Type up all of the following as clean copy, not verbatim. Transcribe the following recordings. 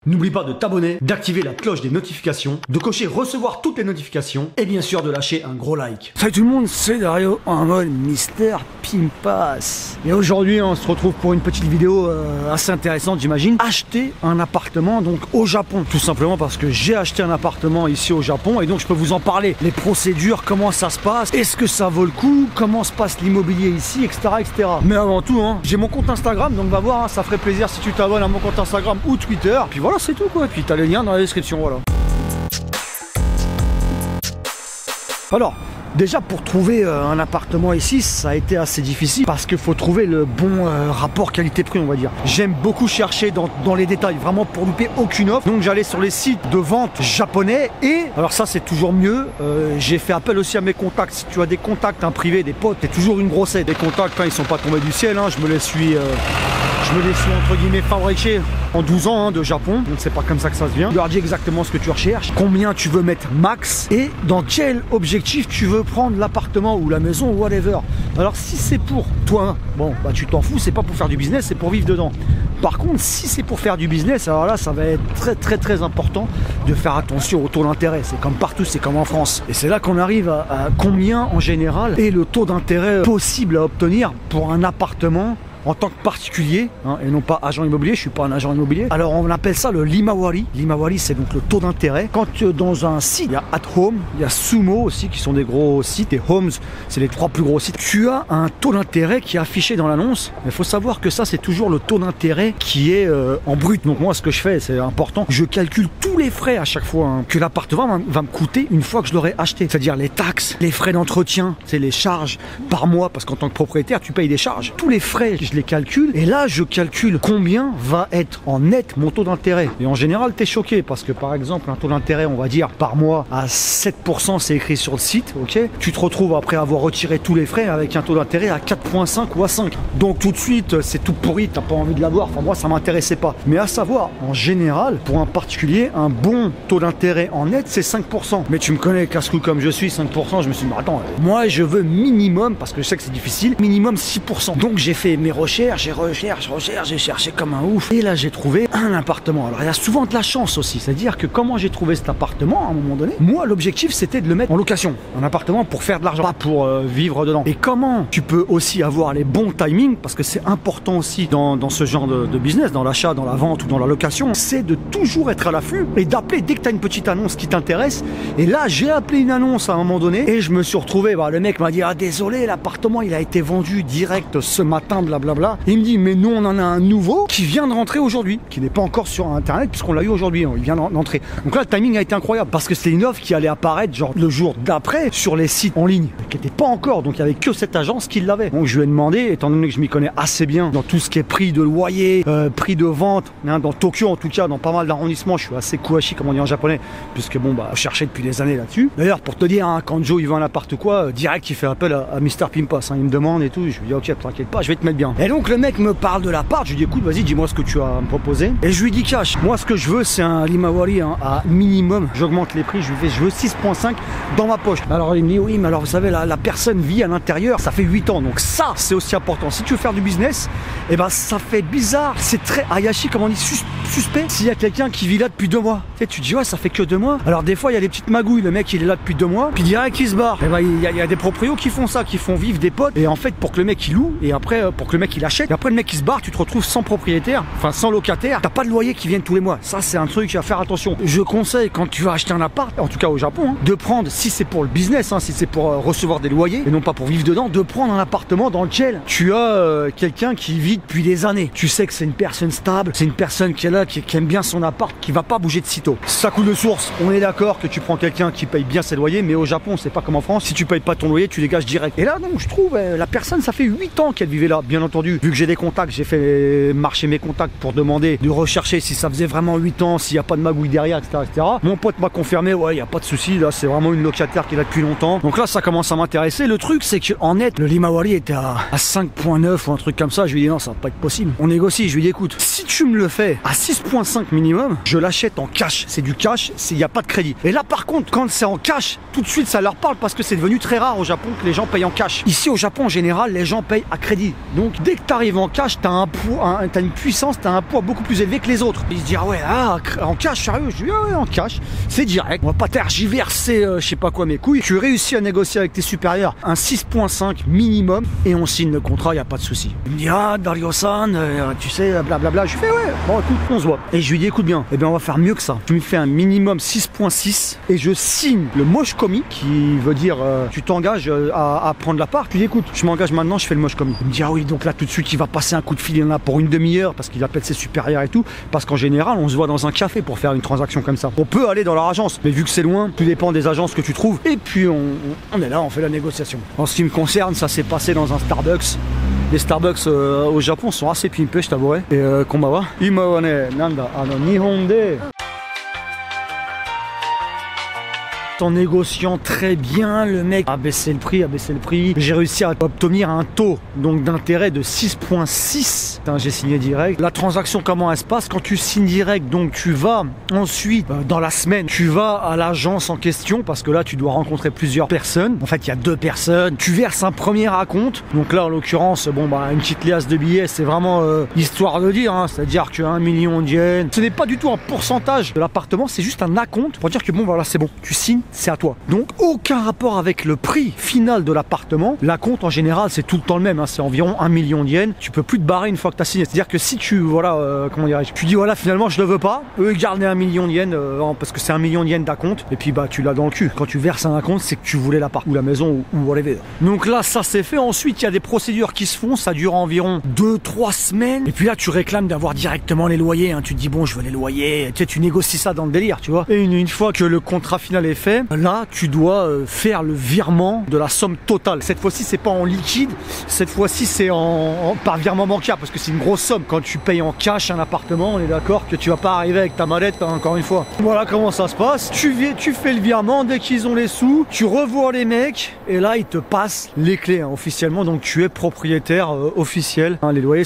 N'oublie pas de t'abonner, d'activer la cloche des notifications, de cocher recevoir toutes les notifications et bien sûr de lâcher un gros like. Salut tout le monde, c'est Dario en mode Mister Pimpas. Et aujourd'hui on se retrouve pour une petite vidéo assez intéressante j'imagine. Acheter un appartement donc au Japon. Tout simplement parce que j'ai acheté un appartement ici au Japon et donc je peux vous en parler. Les procédures, comment ça se passe, est-ce que ça vaut le coup, comment se passe l'immobilier ici, etc. etc. Mais avant tout, j'ai mon compte Instagram donc va voir, ça ferait plaisir si tu t'abonnes à mon compte Instagram ou Twitter. Puis voilà, c'est tout quoi, et puis t'as les liens dans la description, voilà. Alors, déjà pour trouver un appartement ici, ça a été assez difficile parce qu'il faut trouver le bon rapport qualité-prix, on va dire. J'aime beaucoup chercher dans les détails, vraiment pour louper aucune offre. Donc j'allais sur les sites de vente japonais et, alors ça c'est toujours mieux, j'ai fait appel aussi à mes contacts. Si tu as des contacts, un privé, des potes, c'est toujours une grosse aide. Les contacts, quand ils sont pas tombés du ciel, je me les suis entre guillemets fabriqués en 12 ans de Japon, donc c'est pas comme ça que ça se vient. Tu leur dis exactement ce que tu recherches, combien tu veux mettre max et dans quel objectif tu veux prendre l'appartement ou la maison ou whatever. Alors si c'est pour toi, bon bah tu t'en fous, c'est pas pour faire du business, c'est pour vivre dedans. Par contre, si c'est pour faire du business, alors là ça va être très important de faire attention au taux d'intérêt. C'est comme partout, c'est comme en France. Et c'est là qu'on arrive à combien en général est le taux d'intérêt possible à obtenir pour un appartement en tant que particulier, et non pas agent immobilier. Je suis pas un agent immobilier. Alors on appelle ça le limawari. Limawari, c'est donc le taux d'intérêt. Quand dans un site, il y a At Home, il y a Sumo aussi qui sont des gros sites, et Homes, c'est les 3 plus gros sites. Tu as un taux d'intérêt qui est affiché dans l'annonce. Il faut savoir que ça, c'est toujours le taux d'intérêt qui est en brut. Donc moi, ce que je fais, c'est important. Je calcule tous les frais à chaque fois que l'appartement va me coûter une fois que je l'aurai acheté. C'est-à-dire les taxes, les frais d'entretien, c'est les charges par mois, parce qu'en tant que propriétaire, tu payes des charges. Tous les frais, je les calcule et là je calcule combien va être en net mon taux d'intérêt. Et en général tu es choqué parce que par exemple un taux d'intérêt on va dire par mois à 7%, c'est écrit sur le site, ok. Tu te retrouves après avoir retiré tous les frais avec un taux d'intérêt à 4,5 ou à 5. Donc tout de suite c'est tout pourri, t'as pas envie de l'avoir. Enfin moi ça m'intéressait pas. Mais à savoir, en général pour un particulier un bon taux d'intérêt en net c'est 5%. Mais tu me connais casse-cou comme je suis, 5%, je me suis dit attends, moi je veux minimum, parce que je sais que c'est difficile, minimum 6%. Donc j'ai fait mes recherches, j'ai cherché comme un ouf. Et là, j'ai trouvé un appartement. Alors, il y a souvent de la chance aussi. C'est-à-dire que comment j'ai trouvé cet appartement, à un moment donné, moi, l'objectif, c'était de le mettre en location. Un appartement pour faire de l'argent, pas pour vivre dedans. Et comment tu peux aussi avoir les bons timings, parce que c'est important aussi dans ce genre de business, dans l'achat, dans la vente ou dans la location, c'est de toujours être à l'affût et d'appeler dès que tu as une petite annonce qui t'intéresse. Et là, j'ai appelé une annonce à un moment donné et je me suis retrouvé, le mec m'a dit, ah désolé, l'appartement, il a été vendu direct ce matin, blablabla. Il me dit, mais nous on en a un nouveau qui vient de rentrer aujourd'hui, qui n'est pas encore sur internet puisqu'on l'a eu aujourd'hui, il vient d'entrer. Donc là le timing a été incroyable parce que c'était une offre qui allait apparaître genre le jour d'après sur les sites en ligne, qui n'était pas encore, donc il n'y avait que cette agence qui l'avait. Donc je lui ai demandé, étant donné que je m'y connais assez bien dans tout ce qui est prix de loyer, prix de vente, dans Tokyo en tout cas, dans pas mal d'arrondissements, je suis assez kuashi comme on dit en japonais, puisque bon bah je cherchais depuis des années là-dessus. D'ailleurs pour te dire, quand Joe il vend n'importe quoi, direct il fait appel à Mister Pimpas, il me demande et tout, je lui dis ok t'inquiète pas, je vais te mettre bien. Et donc le mec me parle de l'appart, je lui dis écoute vas-y dis-moi ce que tu as à me proposer. Et je lui dis cash, moi ce que je veux c'est un limawari à minimum, j'augmente les prix, je veux 6,5 dans ma poche. Alors il me dit oui mais alors vous savez la personne vit à l'intérieur, ça fait 8 ans, donc ça c'est aussi important. Si tu veux faire du business, et ben ça fait bizarre, c'est très Hayashi comme on dit, suspect s'il y a quelqu'un qui vit là depuis 2 mois. Tu te dis ouais ça fait que 2 mois. Alors des fois il y a des petites magouilles, le mec il est là depuis 2 mois, puis direct il se barre. Et ben il y a des proprios qui font ça, qui font vivre des potes, et en fait pour que le mec il loue, et après pour que le mec il achète, et après le mec il se barre, tu te retrouves sans propriétaire, enfin sans locataire, t'as pas de loyer qui viennent tous les mois. Ça c'est un truc à faire attention. Je conseille quand tu vas acheter un appart, en tout cas au Japon, de prendre, si c'est pour le business, si c'est pour recevoir des loyers et non pas pour vivre dedans, de prendre un appartement dans lequel tu as quelqu'un qui vit depuis des années. Tu sais que c'est une personne stable, c'est une personne qui est là, qui aime bien son appart, qui va pas bouger de sitôt. Ça coule de source. On est d'accord que tu prends quelqu'un qui paye bien ses loyers, mais au Japon c'est pas comme en France. Si tu payes pas ton loyer, tu dégages direct. Et là donc je trouve la personne, ça fait 8 ans qu'elle vivait là, bien entendu. Vu que j'ai des contacts, j'ai fait marcher mes contacts pour demander de rechercher si ça faisait vraiment 8 ans, s'il n'y a pas de magouille derrière, etc., etc. Mon pote m'a confirmé, ouais, il n'y a pas de souci, là, c'est vraiment une locataire qui est là depuis longtemps. Donc là, ça commence à m'intéresser. Le truc, c'est qu'en net, le limawari était à 5,9 ou un truc comme ça. Je lui ai dit, non, ça va pas être possible. On négocie. Je lui ai dit, écoute, si tu me le fais à 6,5 minimum, je l'achète en cash. C'est du cash, il n'y a pas de crédit. Et là, par contre, quand c'est en cash, tout de suite, ça leur parle parce que c'est devenu très rare au Japon que les gens payent en cash. Ici, au Japon, en général, les gens payent à crédit. Donc, dès dès que tu arrives en cash, tu as une puissance, tu as un poids beaucoup plus élevé que les autres. Ils se disent ah ouais, en cash, sérieux? Je dis ah ouais, en cash, c'est direct. On va pas tergiverser je sais pas quoi mes couilles. Tu réussis à négocier avec tes supérieurs un 6.5 minimum et on signe le contrat, il n'y a pas de souci. Il me dit ah Dario-san, tu sais, blablabla. Je fais ouais, bon écoute, on se voit. Et je lui dis écoute bien, eh bien on va faire mieux que ça. Tu me fais un minimum 6.6 et je signe le moche commis qui veut dire tu t'engages à prendre la part. Je lui dis écoute, je m'engage maintenant, je fais le moche commis. Il me dit ah oui, donc là tout de suite il va passer un coup de fil, il en a pour une demi-heure parce qu'il appelle ses supérieurs et tout. Parce qu'en général, on se voit dans un café pour faire une transaction comme ça. On peut aller dans leur agence, mais vu que c'est loin, tout dépend des agences que tu trouves. Et puis on est là, on fait la négociation. En ce qui me concerne, ça s'est passé dans un Starbucks. Les Starbucks au Japon sont assez pimpés, je t'avouerai. Et konbawa. Ima wa ne, nanda, Nihon de. En négociant très bien, le mec a baissé le prix. J'ai réussi à obtenir un taux donc d'intérêt de 6.6. J'ai signé direct. La transaction, comment elle se passe? Quand tu signes direct, donc tu vas ensuite, dans la semaine, tu vas à l'agence en question parce que là, tu dois rencontrer plusieurs personnes. En fait, il y a 2 personnes. Tu verses un premier acompte. Donc là, en l'occurrence, bon, une petite liasse de billets, c'est vraiment histoire de dire. Hein, c'est-à-dire que 1 million de yens, ce n'est pas du tout un pourcentage de l'appartement, c'est juste un acompte pour dire que bon, voilà, c'est bon. Tu signes, c'est à toi. Donc aucun rapport avec le prix final de l'appartement. L'acompte en général c'est tout le temps le même, hein. C'est environ 1 million de yens. Tu peux plus te barrer une fois que tu as signé. C'est-à-dire que si tu comment dirais-je, tu dis voilà finalement je le veux pas, eux ils gardent 1 million de yens parce que c'est 1 million de yens d'acompte et puis tu l'as dans le cul. Quand tu verses un acompte c'est que tu voulais l'appart ou la maison ou whatever. Donc là ça c'est fait. Ensuite il y a des procédures qui se font, ça dure environ 2-3 semaines et puis là tu réclames d'avoir directement les loyers, hein. Tu te dis bon je veux les loyers, tu sais, tu négocies ça dans le délire, tu vois. Et une fois que le contrat final est fait, là tu dois faire le virement de la somme totale. Cette fois-ci c'est pas en liquide, cette fois-ci c'est par virement bancaire parce que c'est une grosse somme. Quand tu payes en cash un appartement, on est d'accord que tu vas pas arriver avec ta mallette, hein, encore une fois. Voilà comment ça se passe. Tu fais le virement, dès qu'ils ont les sous, tu revois les mecs et là ils te passent les clés, hein, officiellement. Donc tu es propriétaire officiel, hein, les loyers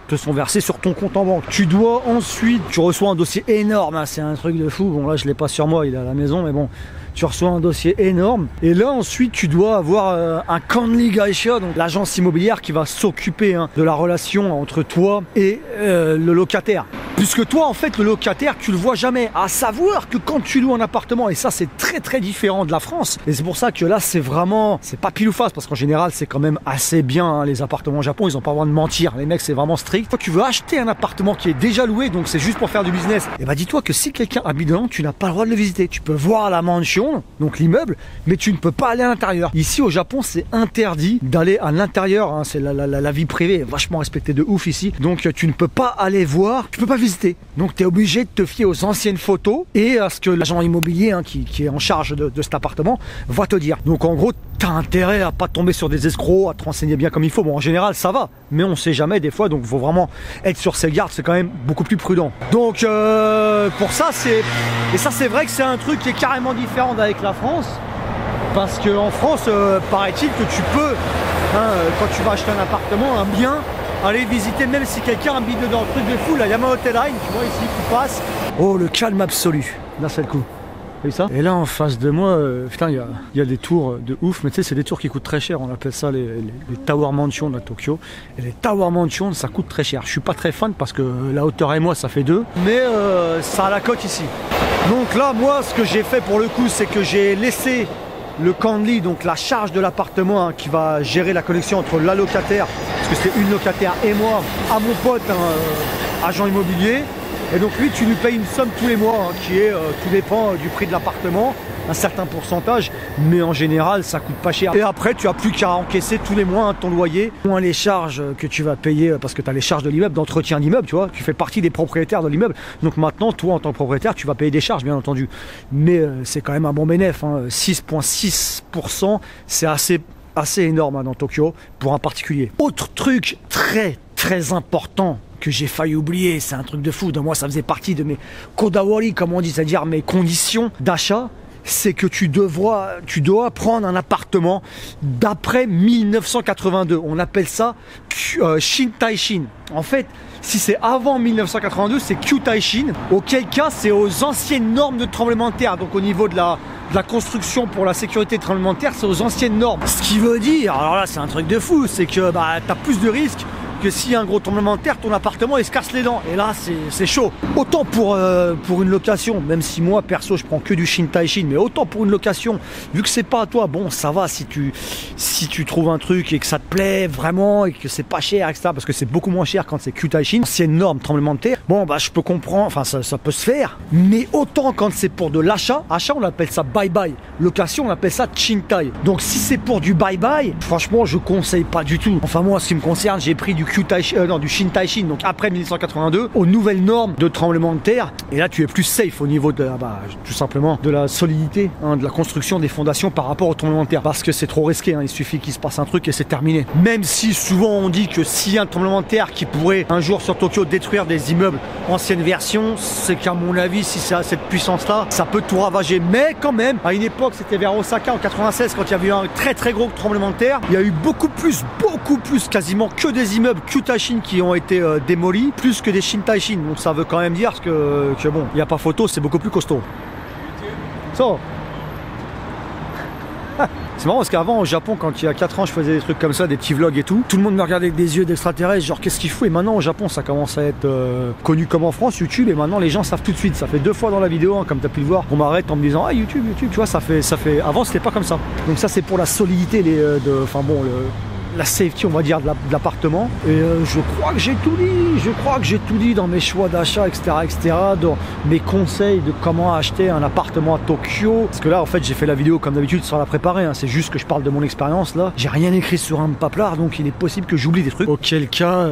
te sont versés sur ton compte en banque. Tu dois ensuite, tu reçois un dossier énorme, hein, c'est un truc de fou. Bon là je l'ai pas sur moi, il est à la maison, mais bon. Tu reçois un dossier énorme et là ensuite tu dois avoir un Kanri Gaisha, donc l'agence immobilière qui va s'occuper de la relation entre toi et le locataire. Puisque toi en fait le locataire tu le vois jamais, à savoir que quand tu loues un appartement, et ça c'est très très différent de la France, et c'est pour ça que là c'est vraiment, c'est pas pile ou face parce qu'en général c'est quand même assez bien, hein, les appartements au Japon ils ont pas le droit de mentir, les mecs c'est vraiment strict. Toi tu veux acheter un appartement qui est déjà loué, donc c'est juste pour faire du business, et bah dis-toi que si quelqu'un habite dedans tu n'as pas le droit de le visiter. Tu peux voir la mansion, donc l'immeuble, mais tu ne peux pas aller à l'intérieur. Ici au Japon c'est interdit d'aller à l'intérieur, hein, c'est la vie privée est vachement respectée de ouf ici, donc tu ne peux pas aller voir, tu peux pas visiter, donc tu es obligé de te fier aux anciennes photos et à ce que l'agent immobilier, hein, qui est en charge de cet appartement va te dire. Donc en gros tu as intérêt à pas tomber sur des escrocs, à te renseigner bien comme il faut. Bon en général ça va, mais on sait jamais des fois, donc il faut vraiment être sur ses gardes, c'est quand même beaucoup plus prudent. Donc pour ça c'est vrai que c'est un truc qui est carrément différent avec la France, parce qu'en France paraît-il que tu peux, hein, quand tu vas acheter un appartement, un bien, aller visiter même si quelqu'un habite dedans. Le truc de fou là, Yamamoto Line, tu vois ici qui passe. Oh le calme absolu, d'un seul coup. Vous voyez ça? Et là en face de moi, putain il y a des tours de ouf, mais tu sais c'est des tours qui coûtent très cher, on appelle ça les Tower Mansion à Tokyo. Et les Tower Mansion ça coûte très cher. Je suis pas très fan parce que la hauteur et moi ça fait 2, mais ça a la cote ici. Donc là moi ce que j'ai fait pour le coup c'est que j'ai laissé le Kanri, donc la charge de l'appartement, hein, qui va gérer la connexion entre la locataire, parce que c'est une locataire et moi, à mon pote, agent immobilier. Et donc lui tu lui payes une somme tous les mois, hein, qui est, tout dépend du prix de l'appartement, un certain pourcentage, mais en général ça coûte pas cher. Et après tu as plus qu'à encaisser tous les mois, hein, ton loyer, moins les charges que tu vas payer, parce que tu as les charges de l'immeuble, d'entretien d'immeuble, tu vois, tu fais partie des propriétaires de l'immeuble, donc maintenant toi en tant que propriétaire tu vas payer des charges bien entendu, mais c'est quand même un bon bénéfice, hein, 6,6%, c'est assez énorme, hein, dans Tokyo pour un particulier. Autre truc très important que j'ai failli oublier, c'est un truc de fou, de moi ça faisait partie de mes kodawari comme on dit, c'est-à-dire mes conditions d'achat, c'est que tu dois prendre un appartement d'après 1982, on appelle ça Shintaishin. En fait si c'est avant 1982 c'est Kyutaishin, auquel cas c'est aux anciennes normes de tremblement de terre, donc au niveau de la construction pour la sécurité de tremblement de terre c'est aux anciennes normes. Ce qui veut dire, alors là c'est un truc de fou, c'est que tu as plus de risques que s'il y a un gros tremblement de terre, ton appartement il se casse les dents. Et là, c'est chaud. Autant pour une location, même si moi perso je prends que du Shintaishin, mais autant pour une location, vu que c'est pas à toi, bon ça va si tu trouves un truc et que ça te plaît vraiment et que c'est pas cher, etc. Parce que c'est beaucoup moins cher quand c'est Kyutaishin. C'est énorme tremblement de terre. Bon bah je peux comprendre, enfin ça peut se faire. Mais autant quand c'est pour de l'achat, on appelle ça bye-bye. Location, on appelle ça Shintai. Donc si c'est pour du bye-bye, franchement je conseille pas du tout. Enfin moi, en ce qui me concerne, j'ai pris du du Shintaishin, donc après 1982, aux nouvelles normes de tremblement de terre. Et là, tu es plus safe au niveau de, tout simplement, de la solidité, hein, de la construction des fondations par rapport au tremblement de terre. Parce que c'est trop risqué, hein, il suffit qu'il se passe un truc et c'est terminé. Même si souvent on dit que s'il y a un tremblement de terre qui pourrait un jour sur Tokyo détruire des immeubles ancienne version, c'est qu'à mon avis, si c'est à cette puissance-là, ça peut tout ravager. Mais quand même, à une époque, c'était vers Osaka en 96, quand il y avait eu un très très gros tremblement de terre, il y a eu beaucoup plus, quasiment que des immeubles Kyutaishin qui ont été démolis, plus que des Shintaishin. Donc ça veut quand même dire que bon, il n'y a pas photo, c'est beaucoup plus costaud. So. C'est marrant parce qu'avant au Japon, quand il y a 4 ans je faisais des trucs comme ça, des petits vlogs et tout, tout le monde me regardait avec des yeux d'extraterrestre, genre qu'est-ce qu'il fout. Et maintenant au Japon ça commence à être connu comme en France, YouTube, et maintenant les gens savent tout de suite. Ça fait 2 fois dans la vidéo, hein, comme tu as pu le voir, on m'arrête en me disant ah YouTube, tu vois, ça fait. Avant c'était pas comme ça. Donc ça c'est pour la solidité la safety on va dire de l'appartement. Et je crois que j'ai tout dit, dans mes choix d'achat, etc., dans mes conseils de comment acheter un appartement à Tokyo. Parce que là en fait j'ai fait la vidéo comme d'habitude sans la préparer, hein. C'est juste que je parle de mon expérience là. J'ai rien écrit sur un paplard, donc il est possible que j'oublie des trucs. Auquel cas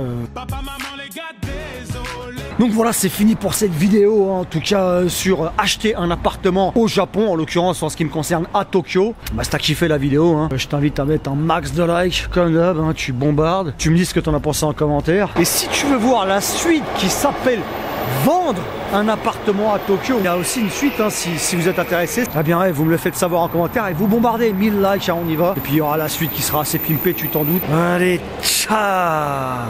donc voilà, c'est fini pour cette vidéo, hein, en tout cas sur acheter un appartement au Japon, en l'occurrence en ce qui me concerne à Tokyo. Bah si t'as kiffé la vidéo, hein, je t'invite à mettre un max de likes, comme d'hab, hein, tu bombardes. Tu me dis ce que t'en as pensé en commentaire. Et si tu veux voir la suite qui s'appelle vendre un appartement à Tokyo, il y a aussi une suite, hein, si vous êtes intéressé, eh bien ouais, vous me le faites savoir en commentaire et vous bombardez 1000 likes, hein, on y va. Et puis il y aura la suite qui sera assez pimpée, tu t'en doutes. Allez, ciao.